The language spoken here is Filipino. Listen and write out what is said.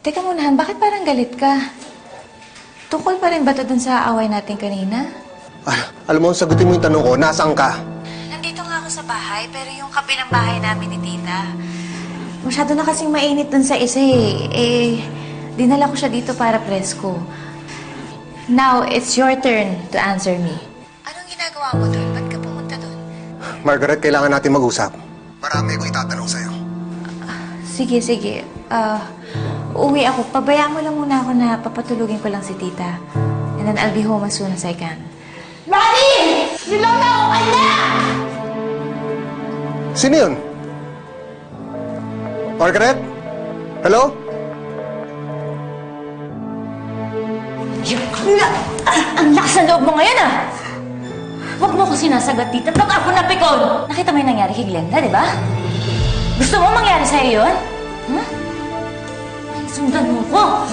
Teka muna, Han, bakit parang galit ka? Tungkol pa rin ba ito dun sa away natin kanina? Alam mo, sagutin mo yung tanong ko, nasaan ka? Nandito nga ako sa bahay, pero yung kabilang bahay namin ni Tita. Masyado na kasing mainit dun sa isa dinala ko siya dito para presko. Now, it's your turn to answer me. Anong ginagawa mo dun? Ba't ka pumunta dun? Margaret, kailangan natin mag-usap. Marami akong itatanong sa'yo. Sige. Uuwi ako. Pabayaan mo lang muna ako na papatulugin ko lang si Tita. And then I'll be home as soon as I can. Mami! Silaw na ako anak! Sino yun? Margaret? Hello? Ang lakas ng loob mo ngayon, ah! Huwag mo ko sinasagot dito pag ako napikon! Nakita mo yung nangyari kay Glenda, di ba? Gusto mo mangyari sa'yo yun? Huh? Sundan mo ko!